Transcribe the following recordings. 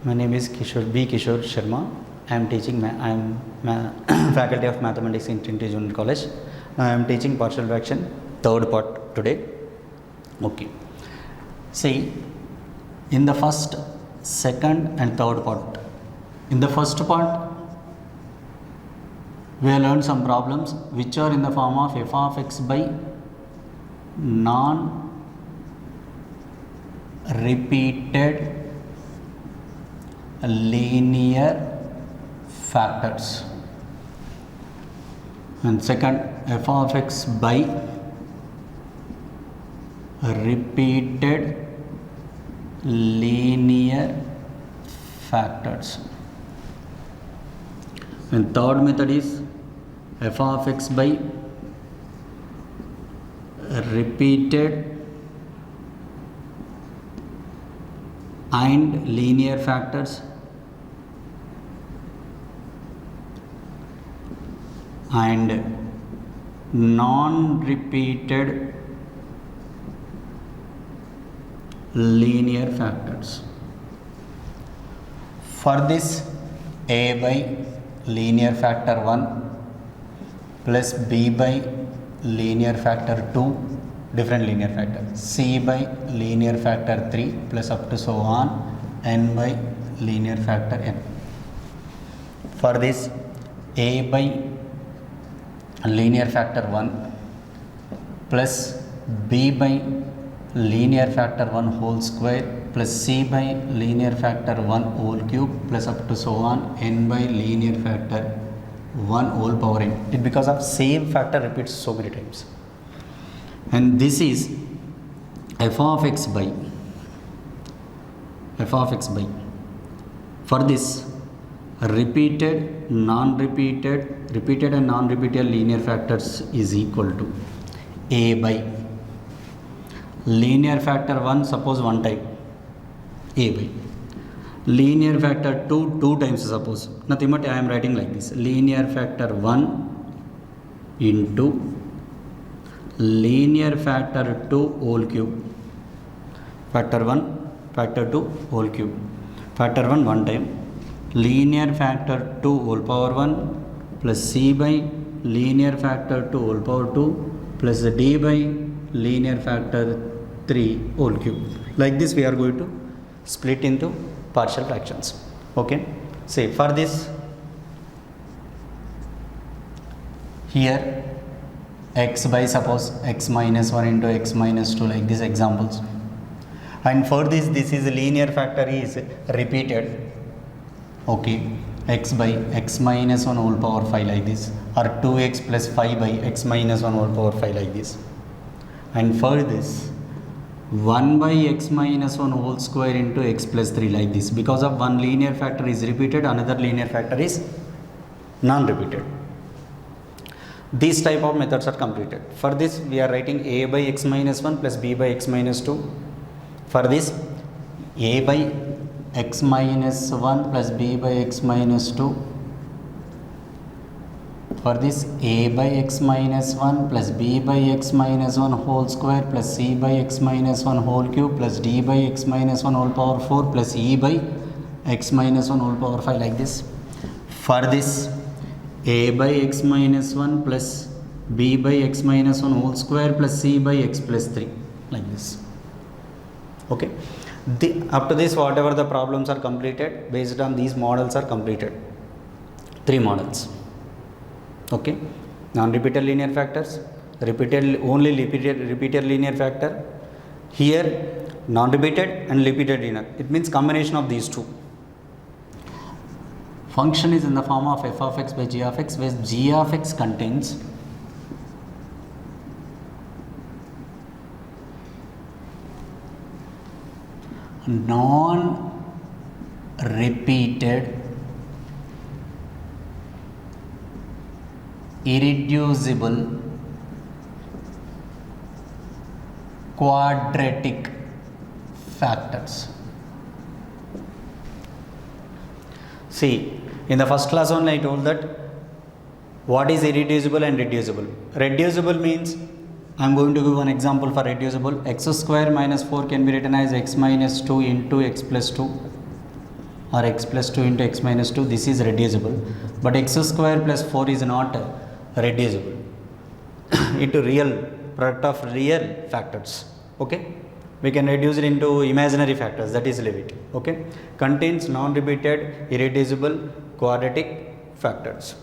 My name is Kishore Sharma. I am teaching. I am faculty of mathematics in Trinity Junior College. Now I am teaching partial fraction third part today. Okay. See, in the first, second, and third part. In the first part, we have learned some problems which are in the form of f of x by non-repeated linear factors, and second, f of x by repeated linear factors, and third method is f of x by repeated and linear factors and non-repeated linear factors. For this, a by linear factor 1 plus b by linear factor 2, different linear factor, c by linear factor 3 plus up to so on, n by linear factor n. For this, a by linear factor 1 plus b by linear factor 1 whole square plus c by linear factor 1 whole cube plus up to so on, n by linear factor 1 whole power n. It because of same factor repeats so many times. And this is f of x by for this repeated and non-repeated linear factors is equal to a by linear factor 1, suppose one time, a by linear factor 2 times, suppose nothing but I am writing like this, linear factor 1 into linear factor 2 whole cube, factor 1 factor 2 whole cube, factor 1 one time, linear factor 2 whole power 1 plus c by linear factor 2 whole power 2 plus d by linear factor 3 whole cube. Like this we are going to split into partial fractions. Okay. Say for this, here x by suppose x minus 1 into x minus 2, like this examples. And for this is linear factor is repeated. Okay, x by x minus 1 whole power 5 like this, or 2x plus 5 by x minus 1 whole power 5 like this. And for this, 1 by x minus 1 whole square into x plus 3 like this. Because of one linear factor is repeated, another linear factor is non-repeated. These type of methods are completed. For this, we are writing a by x minus 1 plus b by x minus 2. For this, a by x minus 1 plus b by x minus 2. For this, a by x minus 1 plus b by x minus 1 whole square plus c by x minus 1 whole cube plus d by x minus 1 whole power 4 plus e by x minus 1 whole power 5 like this. For this, a by x minus 1 plus b by x minus 1 whole square plus c by x plus 3 like this. Okay. Up to this, whatever the problems are completed based on these models are completed. 3 models. Okay. Non-repeated linear factors, repeated linear factor. Here non-repeated and repeated linear. It means combination of these two. Function is in the form of f of x by g of x, where g of x contains non-repeated irreducible quadratic factors. See, in the first class only I told that what is irreducible and reducible. Reducible means I am going to give one example for reducible. X square minus 4 can be written as x minus 2 into x plus 2. or x plus 2 into x minus 2, this is reducible, but x square plus 4 is not reducible into real product of real factors. Okay, we can reduce it into imaginary factors, that is leave it. Okay, contains non-repeated irreducible quadratic factors.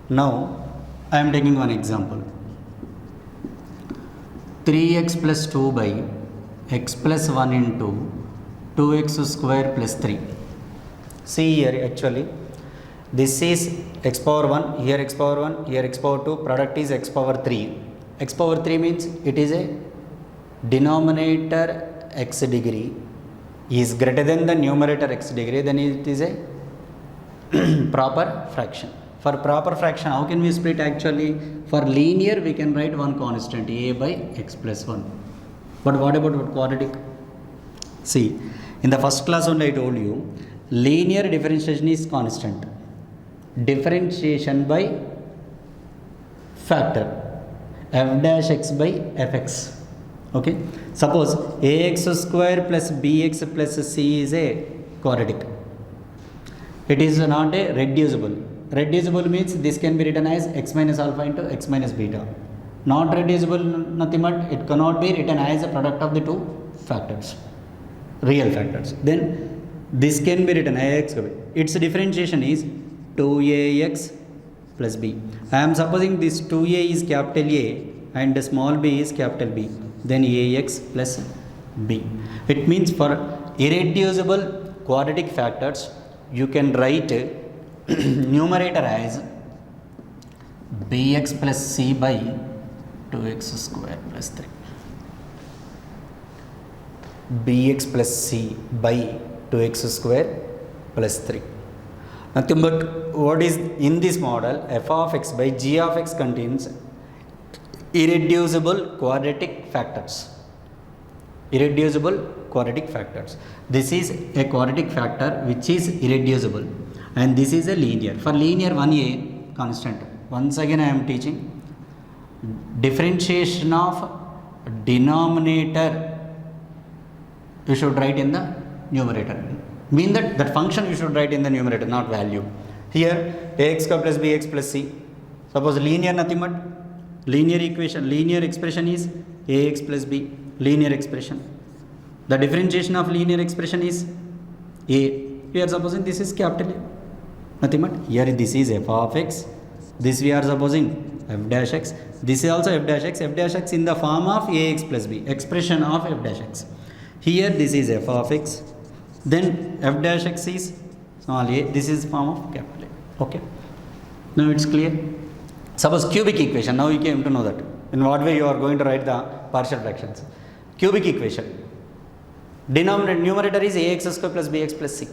Now I am taking one example. 3x plus 2 by x plus 1 into 2x square plus 3. See here, actually this is x power 1, here x power 1, here x power 2, product is x power 3. X power 3 means it is a denominator x degree is greater than the numerator x degree, then it is a proper fraction. For proper fraction, how can we split? Actually, for linear we can write one constant, a by x plus 1. But what about quadratic? See, in the first class only I told you, linear differentiation is constant. Differentiation by factor, f dash x by fx. Okay, suppose ax square plus bx plus c is a quadratic. It is not a reducible. Reducible means this can be written as x minus alpha into x minus beta. Not reducible, nothing but it cannot be written as a product of the two factors, real factors. Then this can be written as its differentiation is 2ax plus b. I am supposing this 2a is capital A and small b is capital B, then ax plus b. It means for irreducible quadratic factors you can write numerator as bx plus c by 2x square plus 3. Bx plus c by 2x square plus 3. Nothing but what is in this model, f of x by g of x contains irreducible quadratic factors. Irreducible quadratic factors. This is a quadratic factor which is irreducible, and this is a linear. For linear, 1a constant. Once again I am teaching differentiation of denominator you should write in the numerator. Mean that function you should write in the numerator, not value. Here ax square plus bx plus c. Suppose linear, nothing but linear equation, linear expression is ax plus b, linear expression. The differentiation of linear expression is a. We are supposing this is capital A. Nothing but here this is f of x, this we are supposing f dash x, this is also f dash x in the form of ax plus b, expression of f dash x. Here this is f of x, then f dash x is small a, this is form of capital A. Okay, now it's clear. Suppose cubic equation, now you came to know that in what way you are going to write the partial fractions. Cubic equation, denominator, numerator is ax square plus bx plus c.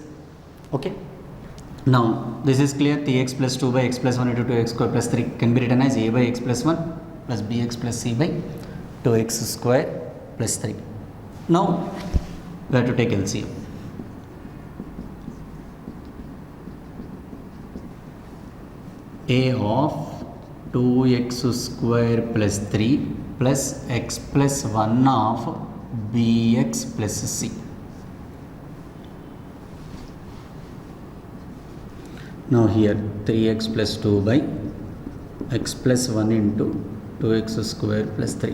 Okay, now this is clear. 3x plus 2 by x plus 1 into 2x square plus 3 can be written as a by x plus 1 plus bx plus c by 2x square plus 3. Now we have to take LCM. A of 2x square plus 3 plus x plus 1 of bx plus c. Now here 3x plus 2 by x plus 1 into 2x square plus 3.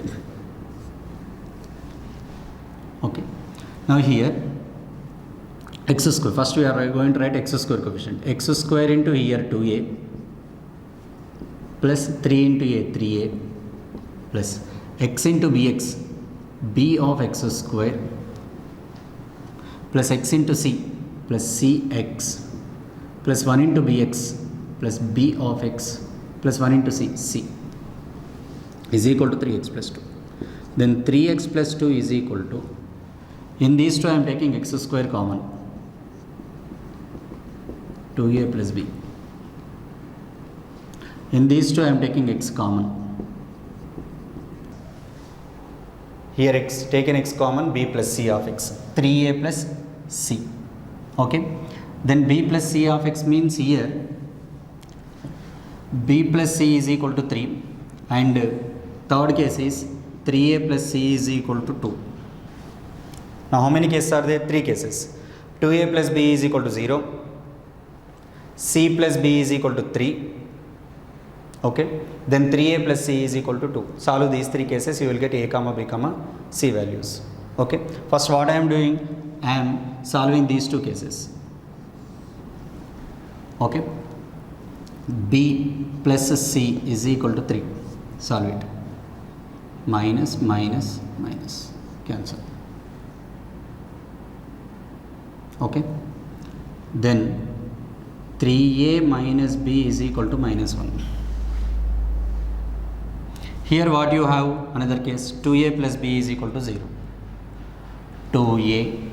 Okay. Now here x square, first we are going to write x square coefficient. X square into here 2a plus 3 into a 3a plus x into bx, b of x square plus x into c plus cx plus 1 into bx plus b of x plus 1 into c is equal to 3x plus 2. Then 3x plus 2 is equal to, in these two I am taking x square common, 2a plus b. In these two I am taking x common. Here x, taken x common, b plus c of x, 3a plus c. Okay. Then b plus c of x means here b plus c is equal to 3, and third case is 3a plus c is equal to 2. Now how many cases are there? 3 cases. 2a plus b is equal to 0, c plus b is equal to 3. Okay, then 3a plus c is equal to 2. Solve these three cases, you will get a comma b comma c values. Okay, first what I am doing, I am solving these two cases. Okay, b plus c is equal to 3. Solve it. Minus minus minus, cancel. Okay, then 3a minus b is equal to minus 1. Here what you have, another case, 2a plus b is equal to 0. 2a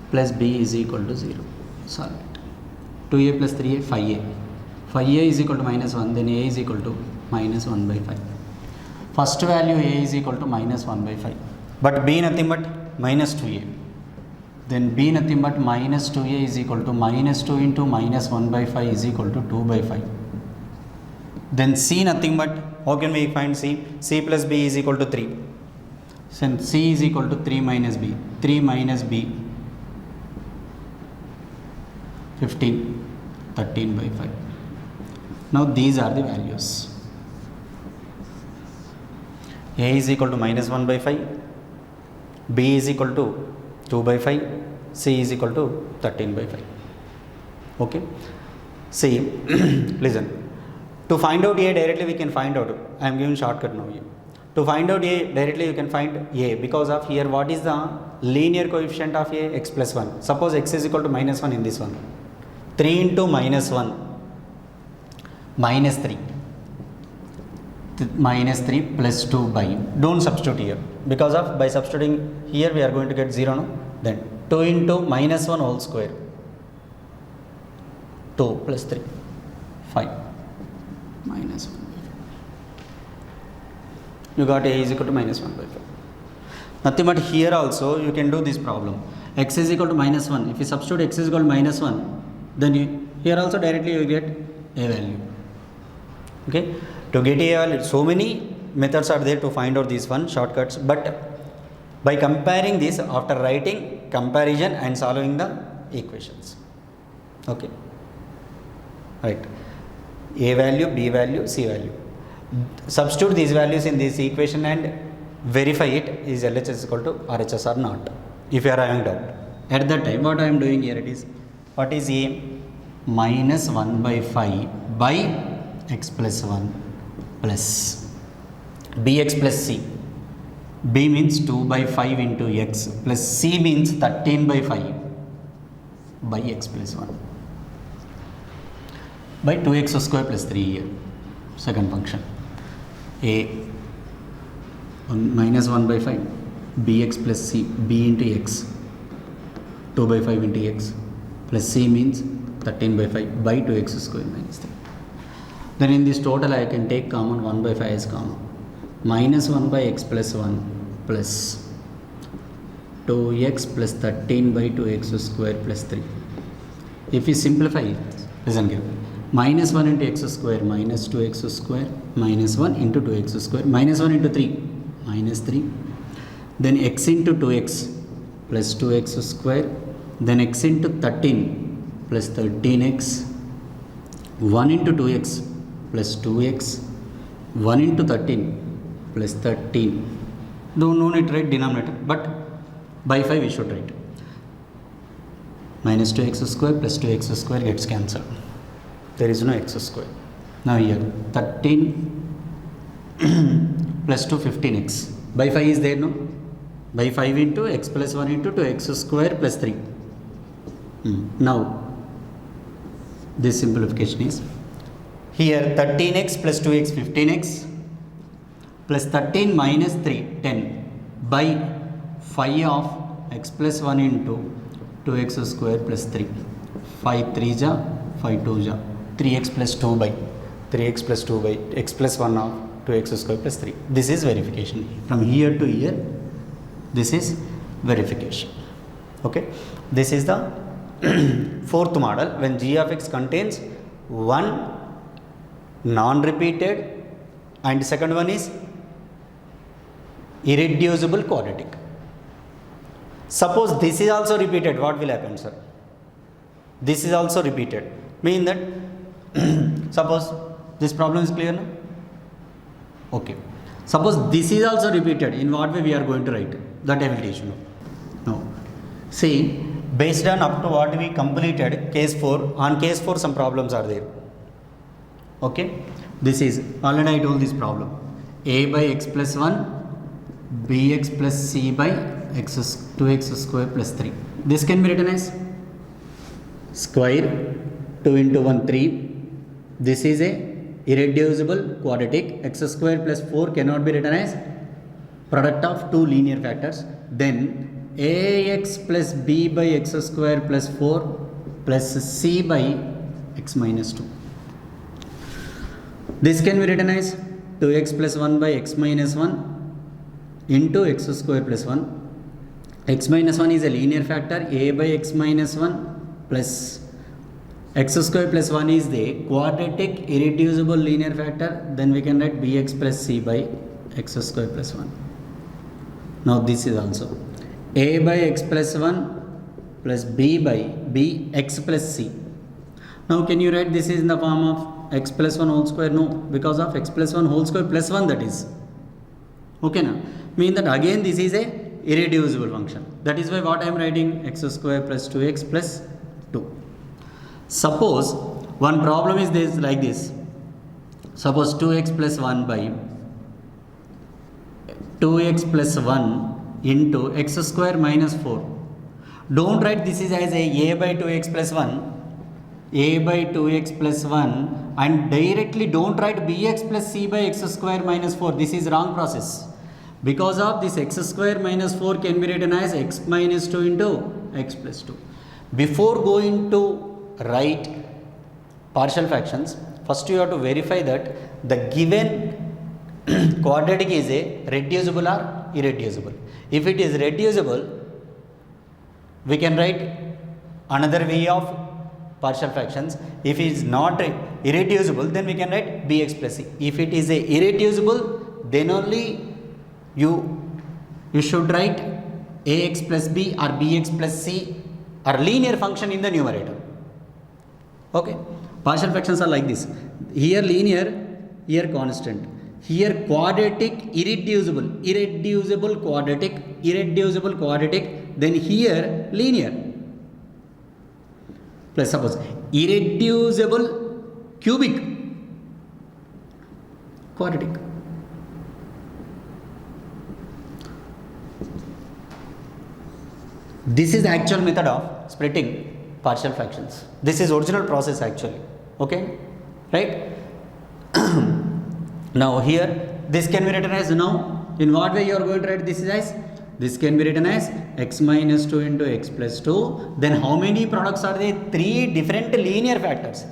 plus b is equal to 0. Solve it. 2a plus 3a, 5a. 5a is equal to minus 1, then a is equal to minus 1 by 5. First value a is equal to minus 1 by 5. But b nothing but minus 2a. Then b nothing but minus 2a is equal to minus 2 into minus 1 by 5 is equal to 2 by 5. Then c nothing but, how can we find c? c plus b is equal to 3. Since c is equal to 3 minus b. 3 minus b, 15, 13 by 5. Now these are the values. A is equal to minus 1 by 5. B is equal to 2 by 5. C is equal to 13 by 5. Okay. See, listen. To find out a directly we can find out. I am giving shortcut now here. To find out a directly you can find a because of here what is the linear coefficient of a? X plus 1. Suppose x is equal to minus 1 in this one. 3 into minus 1 minus 3. Minus 3 plus 2 by, don't substitute here because of by substituting here we are going to get 0 no? Then 2 into minus 1 whole square, 2 plus 3, 5 minus 1 by 5. You got a is equal to minus 1 by 5. Nothing but here also you can do this problem. X is equal to minus 1. If you substitute x is equal to minus 1, then here also directly you get a value. Okay, to get a value, so many methods are there to find out these one shortcuts, but by comparing this after writing comparison and solving the equations. Okay, right, a value, b value, c value, substitute these values in this equation and verify it is LHS equal to RHS or not. If you are having doubt at that time, what I am doing here, it is what is a minus 1 by 5 by x plus 1 plus bx plus c. B means 2 by 5 into x plus c means 13 by 5 by x plus 1 by 2x square plus 3 here. Second function a minus 1 by 5 bx plus c, b into x 2 by 5 into x plus c means 13 by 5 by 2x square minus 3. Then in this total I can take common 1 by 5 as common. Minus 1 by x plus 1 plus 2x plus 13 by 2x square plus 3. If we simplify it, listen carefully. Minus 1 into x square minus 2x square minus 1 into 2x square minus 1 into 3 minus 3. Then x into 2x plus 2x square. Then x into 13 plus 13x. 1 into 2x plus 2x. 1 into 13 plus 13. No need to write denominator, but by 5 we should write. Minus 2x square plus 2x square gets cancelled. There is no x square. Now here 13 plus 2 15x. By 5 is there, no? By 5 into x plus 1 into 2x square plus 3. Now this simplification is here 13x plus 2x 15x plus 13 minus 3 10 by 5 of x plus 1 into 2x square plus 3. 5 3 ja 5 2 ja 3x plus 2 by 3x plus 2 by x plus 1 of 2x square plus 3. This is verification. From here to here this is verification. Okay, this is the fourth model when g of x contains one non-repeated and second one is irreducible quadratic. Suppose this is also repeated, what will happen, sir? This is also repeated, Mean that suppose this problem is clear now? Okay. Suppose this is also repeated, in what way we are going to write? That I will teach you now. See, based on up to what we completed case 4, on case 4 some problems are there. Okay. This is, already I told this problem. A by x plus 1, bx plus c by 2x square plus 3. This can be written as square 2 into 1 3. This is a irreducible quadratic. X square plus 4 cannot be written as product of two linear factors. Then ax plus b by x square plus 4 plus c by x minus 2. This can be written as 2x plus 1 by x minus 1 into x square plus 1. X minus 1 is a linear factor. A by x minus 1 plus x square plus 1 is the quadratic irreducible linear factor. Then we can write bx plus c by x square plus 1. Now this is also a by x plus 1 plus b by x plus c. Now can you write this is in the form of x plus 1 whole square? No, because of x plus 1 whole square plus 1, that is. Okay now, mean that again this is a irreducible function. That is why what I am writing x square plus 2x plus 2. Suppose one problem is this like this. Suppose 2x plus 1 by 2x plus 1 into x square minus 4. Don't write this is as a by 2x plus 1, a by 2x plus 1, and directly don't write bx plus c by x square minus 4. This is wrong process. Because of this x square minus 4 can be written as x minus 2 into x plus 2. Before going to write partial fractions, first you have to verify that the given quadratic is a reducible or irreducible. If it is reducible, we can write another way of partial fractions. If it is not irreducible, then we can write bx plus c. If it is a irreducible, then only you should write ax plus b or bx plus c or linear function in the numerator. Okay, partial fractions are like this. Here linear, here constant, here quadratic, irreducible quadratic, then here linear. Plus suppose irreducible cubic quadratic. This is the actual method of splitting partial fractions. This is original process actually. Okay, right? Now here this can be written as, now in what way you are going to write this is as, this can be written as x minus 2 into x plus 2. Then how many products are there? Three different linear factors.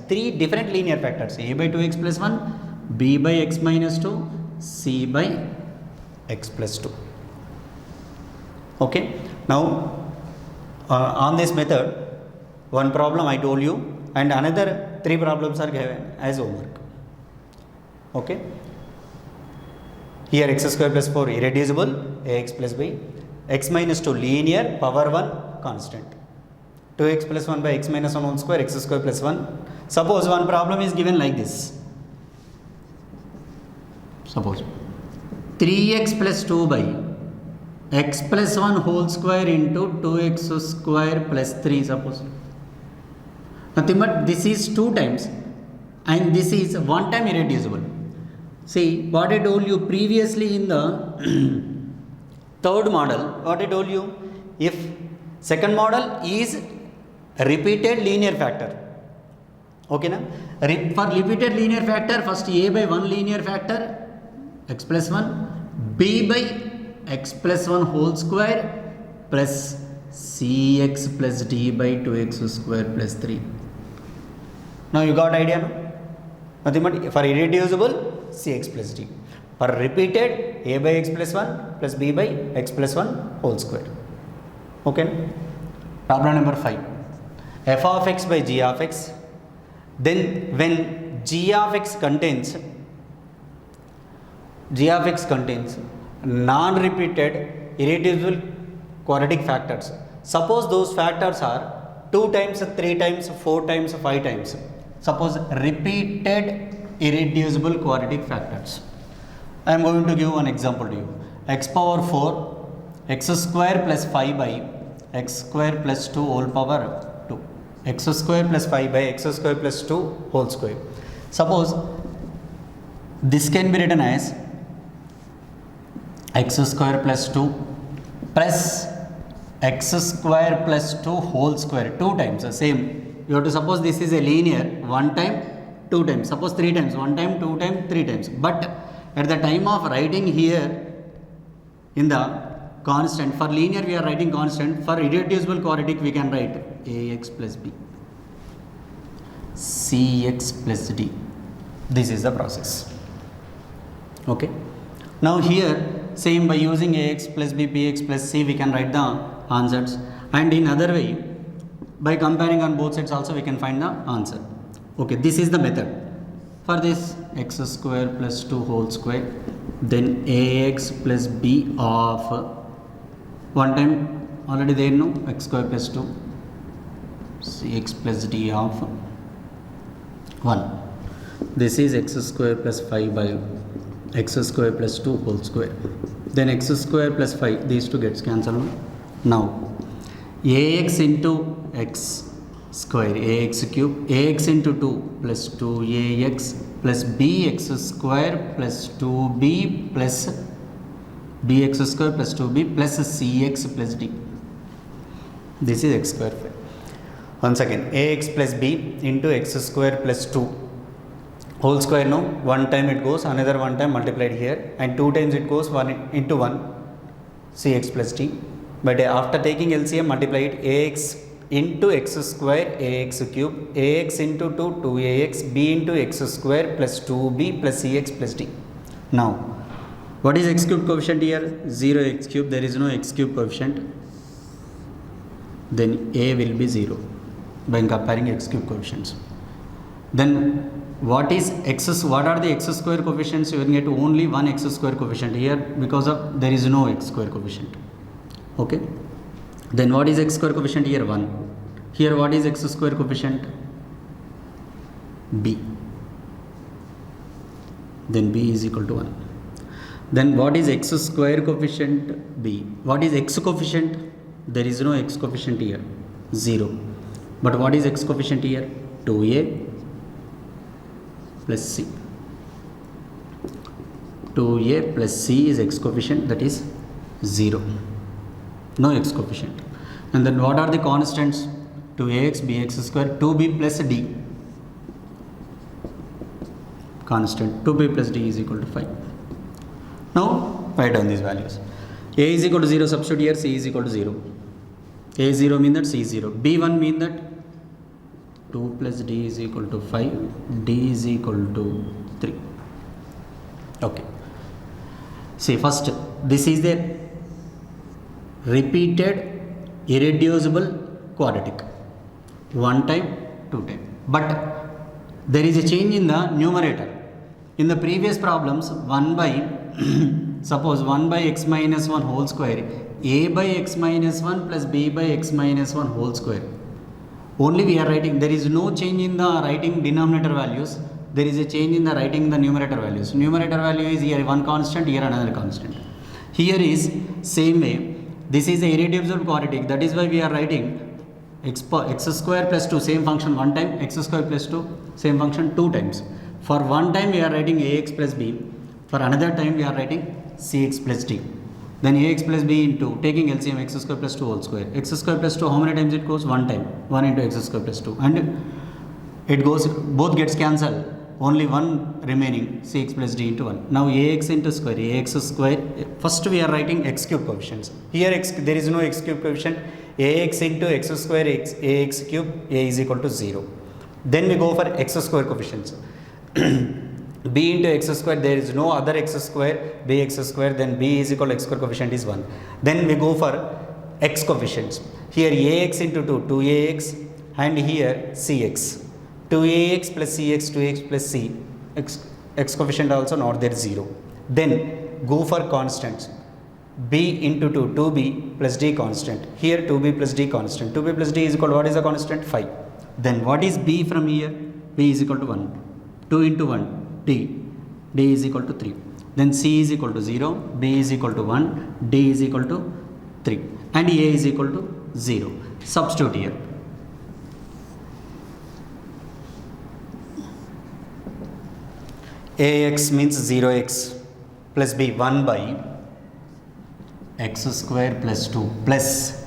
A by 2x plus 1, b by x minus 2, c by x plus 2. Okay. Now on this method, one problem I told you and another 3 problems are given as homework. Okay. Here x square plus 4 irreducible, ax plus b, x minus 2 linear, power 1 constant, 2x plus 1 by x minus 1 whole square, x square plus 1. Suppose one problem is given like this. Suppose 3x plus 2 by x plus 1 whole square into 2x square plus 3, suppose. Nothing but this is 2 times and this is 1 time irreducible. See what I told you previously in the third model, what I told you, if second model is repeated linear factor. Okay na? For repeated linear factor, first a by 1 linear factor, x plus 1, b by x plus 1 whole square plus cx plus d by 2x square plus 3. Now you got idea, no? Nothing but for irreducible, cx plus d. For repeated, a by x plus 1 plus b by x plus 1 whole square. Okay. Problem number 5. F of x by g of x. Then when g of x contains non-repeated irreducible quadratic factors. Suppose those factors are 2 times, 3 times, 4 times, 5 times. Suppose repeated irreducible quadratic factors. I am going to give one example to you. X power 4 x square plus 5 by x square plus 2 whole power 2. X square plus 5 by x square plus 2 whole square. Suppose this can be written as x square plus 2 plus x square plus 2 whole square 2 times the same. You have to suppose this is a linear, one time, two times, suppose three times, one time, two times, three times. But at the time of writing here in the constant, for linear we are writing constant, for irreducible quadratic we can write ax plus b, cx plus d. This is the process. Okay. Now here same, by using ax plus b, bx plus c we can write the answers, and in other way by comparing on both sides also we can find the answer. Okay, this is the method. For this x square plus 2 whole square, then ax plus b of one time already there, no, x square plus 2 cx plus d of 1. This is x square plus 5 by x square plus 2 whole square, then x square plus 5, these two gets cancelled. Now ax into x square, ax cube, ax into 2 plus 2ax plus bx square plus 2b plus bx square plus 2b plus cx plus d. This is x square. Once again, ax plus b into x square plus 2 whole square, no, one time it goes, another one time multiplied here, and two times it goes, 1 into 1 cx plus d. But after taking LCM, multiply it, ax into x square, ax cube, ax into 2 2ax, b into x square plus 2b plus cx plus d. Now what is x cube coefficient here? 0 x cube, there is no x cube coefficient, then a will be 0 when comparing x cube coefficients. Then what is x, what are the x square coefficients? You will get only one x square coefficient here, because of there is no x square coefficient. Okay, then what is x square coefficient here? 1. Here what is x square coefficient? b, then b is equal to 1. Then what is x square coefficient? b. What is x coefficient? There is no x coefficient here, 0. But what is x coefficient here? 2a plus c. 2a plus c is x coefficient, that is 0. No x coefficient. And then what are the constants? 2ax, bx square, 2b plus d. Constant 2b plus d is equal to 5. Now write down these values. A is equal to 0, substitute here, c is equal to 0. A is 0 mean that c is 0. b1 mean that 2 plus d is equal to 5, d is equal to 3. Okay. See, first this is the repeated irreducible quadratic, one time, two time, but there is a change in the numerator. In the previous problems, 1 by suppose 1 by x minus 1 whole square, a by x minus 1 plus b by x minus 1 whole square, only we are writing, there is no change in the writing denominator values, there is a change in the writing the numerator values. Numerator value is here one constant, here another constant. Here is same way. This is the irreducible quadratic, that is why we are writing x square plus 2 same function one time, x square plus 2 same function two times. For one time we are writing ax plus b, for another time we are writing cx plus d. Then ax plus b into taking LCM x square plus 2 whole square. X square plus 2 how many times it goes? One time, 1 into x square plus 2, and it goes, both gets cancelled, only one remaining, cx plus d into 1. Now ax into square, ax square, first we are writing x cube coefficients. Here x, there is no x cube coefficient, ax into x square, ax cube, a is equal to 0. Then we go for x square coefficients. b into x square, there is no other x square, bx square, then b is equal to x square coefficient is 1. Then we go for x coefficients. Here ax into 2, 2ax, and here cx. 2ax plus cx, 2x plus c, x coefficient also not there, 0. Then go for constants. b into 2, 2b plus d constant. Here 2b plus d constant. 2b plus d is equal to what is the constant? 5. Then what is b from here? b is equal to 1. 2 into 1, d is equal to 3. Then c is equal to 0, b is equal to 1, d is equal to 3, and a is equal to 0. Substitute here. Ax means 0x plus b 1 by x square plus 2 plus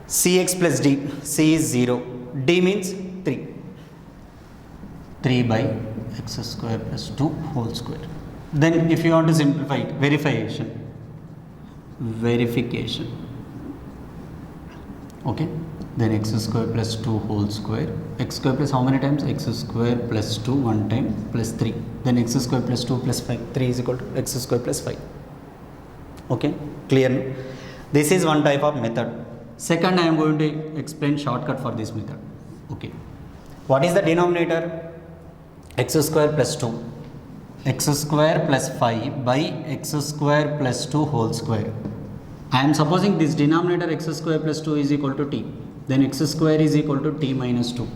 cx plus d. C is 0, d means 3. 3 by x square plus 2 whole square. Then if you want to simplify it, verification. Okay, then x square plus 2 whole square. X square plus how many times? X square plus 2 one time plus 3. Then x square plus 2 plus 5. 3 is equal to x square plus 5. Okay, clear? This is one type of method. Second, I am going to explain shortcut for this method. Okay, what is the denominator? X square plus 2. X square plus 5 by x square plus 2 whole square. I am supposing this denominator x square plus 2 is equal to t. Then x square is equal to t minus 2.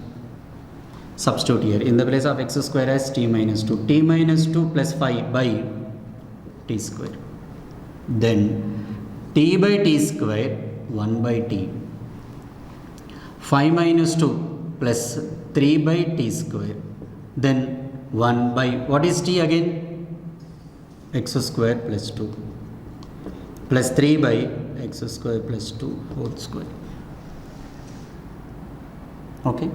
Substitute here. In the place of x square as t minus 2. T minus 2 plus 5 by t square. Then t by t square 1 by t. 5 minus 2 plus 3 by t square. Then 1 by, what is t again? X square plus 2 plus 3 by x square plus 2 whole square. Okay,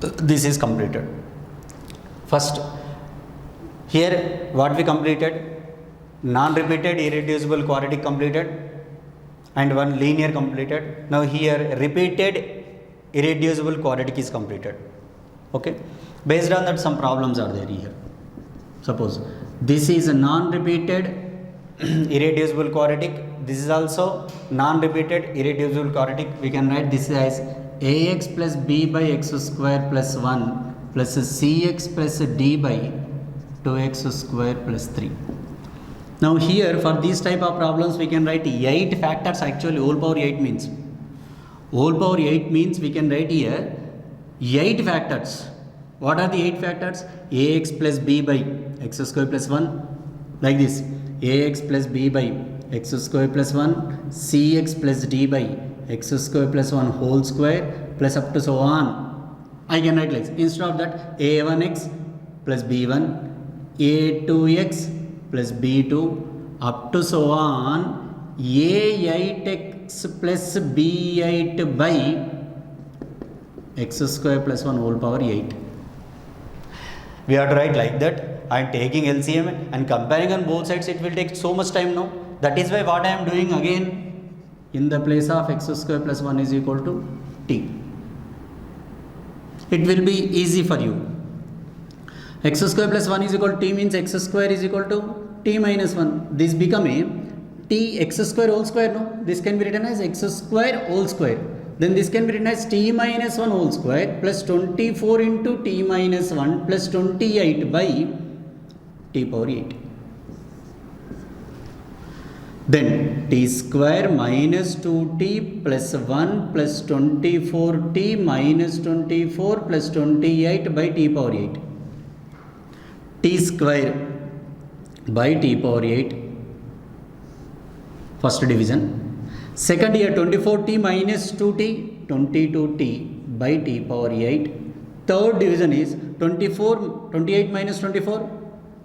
this is completed. First, here what we completed? Non-repeated irreducible quadratic completed and one linear completed. Now here repeated irreducible quadratic is completed. Okay, based on that some problems are there here. Suppose this is a non-repeated irreducible quadratic, this is also non-repeated irreducible quadratic. We can write this as ax plus b by x square plus 1 plus cx plus d by 2x square plus 3. Now here for these type of problems we can write 8 factors. Actually whole power 8 means we can write here 8 factors. What are the 8 factors? Ax plus b by x square plus 1, like this. Ax plus b by x square plus 1, cx plus d by x square plus 1 whole square plus up to so on. I can write like this. Instead of that, a1x plus b1, a2x plus b2 up to so on, a8x plus b8 by x square plus 1 whole power 8. We have to write like that. I am taking LCM and comparing on both sides, it will take so much time now. That is why what I am doing again, in the place of x square plus 1 is equal to t. It will be easy for you. X square plus 1 is equal to t means x square is equal to t minus 1. This become a t x square whole square, no? This can be written as x square whole square. Then this can be written as t minus 1 whole square plus 24 into t minus 1 plus 28 by t power 8. Then t square minus 2t plus 1 plus 24t minus 24 plus 28 by t power 8. T square by t power 8. First division. Second here 24t minus 2t, 22t by t power 8. Third division is 28 minus 24,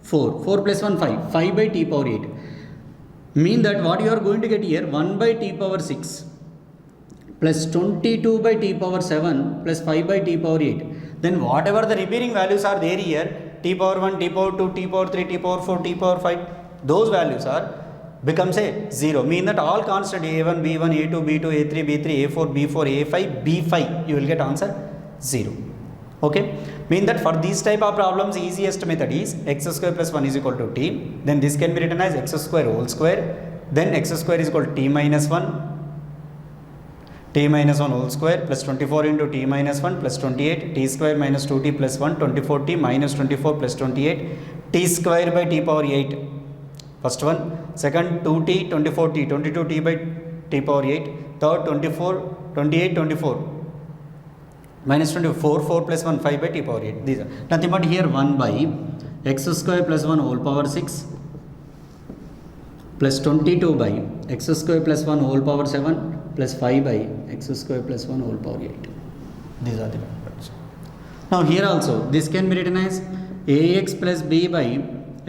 4. 4 plus 1, 5. 5 by t power 8. Mean that what you are going to get here, 1 by t power 6 plus 22 by t power 7 plus 5 by t power 8. Then whatever the remaining values are there here, t power 1, t power 2, t power 3, t power 4, t power 5, those values are becomes a 0. Mean that all constant a1, b1, a2, b2, a3, b3, a4, b4, a5, b5, you will get answer 0. Okay. Mean that for these type of problems, easiest method is x square plus 1 is equal to t. Then this can be written as x square whole square. Then x square is equal to t minus 1. T minus 1 whole square plus 24 into t minus 1 plus 28. T square minus 2t plus 1. 24t minus 24 plus 28. T square by t power 8. First one. Second 2t, 24t, 22t by t power 8. Third 24, 28, 24 minus 24, 4 plus 1, 5 by t power 8. These are nothing but here 1 by x square plus 1 whole power 6 plus 22 by x square plus 1 whole power 7 plus 5 by x square plus 1 whole power 8. These are the factors. Now here also this can be written as ax plus b by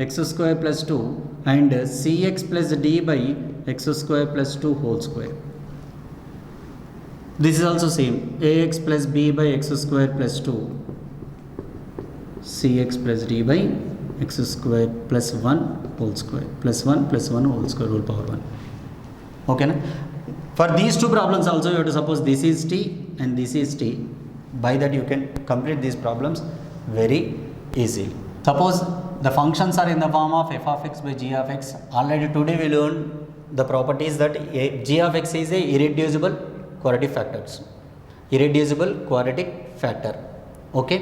x square plus 2 and cx plus d by x square plus 2 whole square. This is also same, ax plus b by x square plus 2 cx plus d by x square plus 1 whole square plus 1 whole square whole power 1. Okay na? For these two problems also you have to suppose this is t and this is t. By that you can complete these problems very easily. Suppose the functions are in the form of f of x by g of x. Already today we learned the properties that g of x is a irreducible quadratic factors. Irreducible quadratic factor. Okay.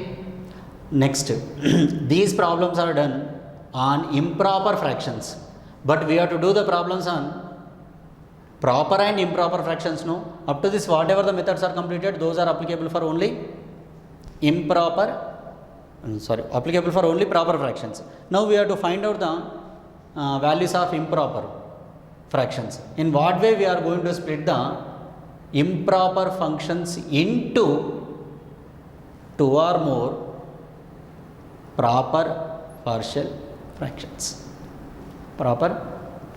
Next, these problems are done on improper fractions, but we have to do the problems on proper and improper fractions. No, up to this whatever the methods are completed, those are applicable for only applicable for only proper fractions. Now we have to find out the values of improper fractions. In what way we are going to split the improper functions into two or more proper partial fractions. Proper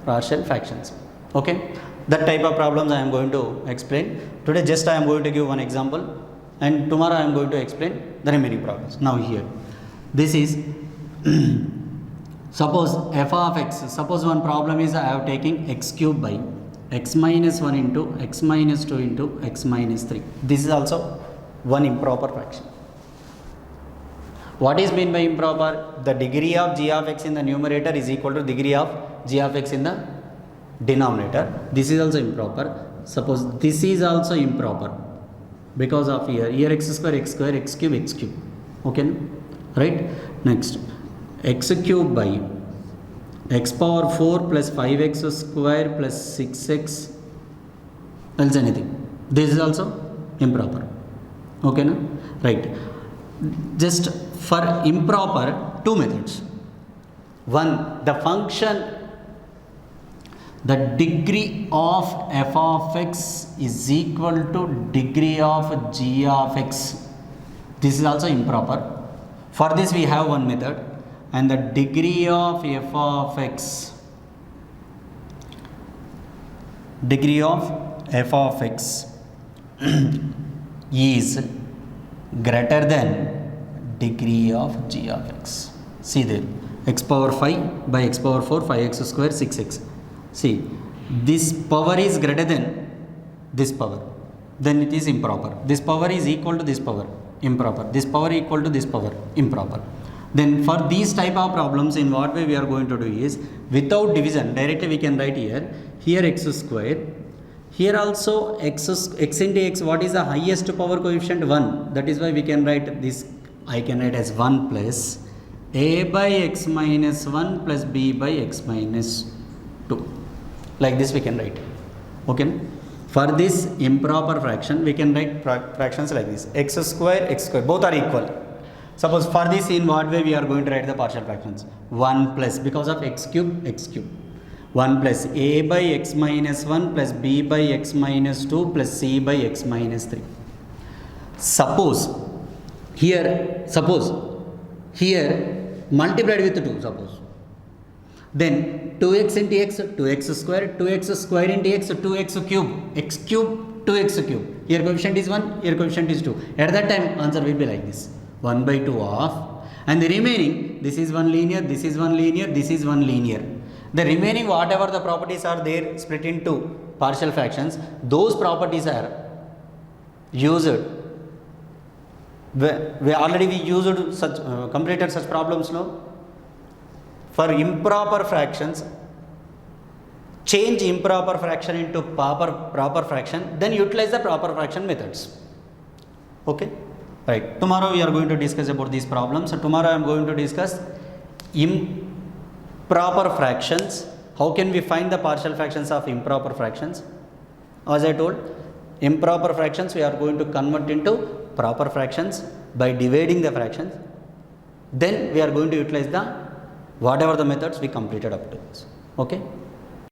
partial fractions. Okay, that type of problems I am going to explain. Today just I am going to give one example and tomorrow I am going to explain the remaining problems. Now here, this is suppose f of x, suppose one problem is I have taken x cube by x minus 1 into x minus 2 into x minus 3. This is also one improper fraction. What is meant by improper? The degree of g of x in the numerator is equal to degree of g of x in the denominator. This is also improper. Suppose this is also improper because of here x square, x square, x cube, x cube. Okay, right? Next, x cube by x power 4 plus 5x square plus 6x else anything. This is also improper. Okay, na? Right. Just for improper, two methods. One, the function, the degree of f of x is equal to degree of g of x. This is also improper. For this we have one method, and the degree of f of x, degree of f of x is greater than degree of g of x. See there, x power 5 by x power 4, 5x square, 6x. See, this power is greater than this power, then it is improper. This power is equal to this power, improper. This power equal to this power, improper. Then for these type of problems, in what way we are going to do is, without division, directly we can write here x square, here also x into x, what is the highest power coefficient? 1. That is why we can write this, I can write as 1 plus a by x minus 1 plus b by x minus 2. Like this we can write. Okay. For this improper fraction, we can write fractions like this, x square, both are equal. Suppose for this, in what way we are going to write the partial fractions? 1 plus, because of x cube, 1 plus a by x minus 1 plus b by x minus 2 plus c by x minus 3. Suppose here multiplied with 2, suppose. Then 2x into x, 2x square into x, 2x cube, x cube, 2x cube. Here coefficient is 1, here coefficient is 2. At that time, answer will be like this, 1 by 2 of, and the remaining, this is one linear, this is one linear, this is one linear. The remaining, whatever the properties are there split into partial fractions, those properties are used. We already used such, completed such problems now. For improper fractions, change improper fraction into proper fraction, then utilize the proper fraction methods. Okay, right. Tomorrow we are going to discuss about these problems. So tomorrow I am going to discuss improper fractions. How can we find the partial fractions of improper fractions? As I told, improper fractions we are going to convert into proper fractions by dividing the fractions, then we are going to utilize the whatever the methods we completed up to this. Okay.